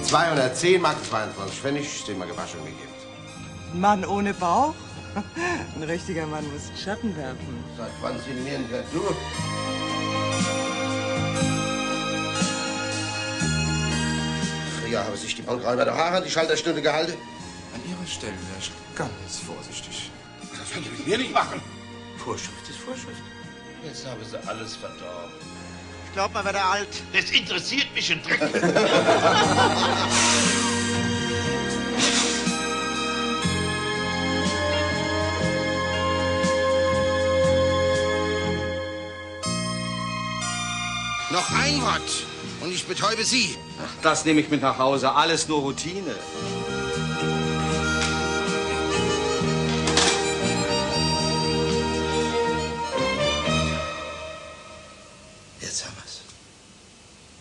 Die 210 Mark 22 Pfennig sind mal gewaschen und gegeben. Ein Mann ohne Bauch? Ein richtiger Mann muss Schatten werfen. Seit wann sind wir denn du? Früher habe sich die Bankräuber doch auch an die Schalterstunde gehalten. An Ihrer Stelle wäre ich ganz vorsichtig. Das könnt ihr mit mir nicht machen. Vorschrift ist Vorschrift. Jetzt haben sie alles verdorben. Ich glaub mal, wird er alt. Das interessiert mich ein Dreck. Noch ein Wort und ich betäube Sie. Ach, das nehme ich mit nach Hause. Alles nur Routine. Jetzt haben wir's.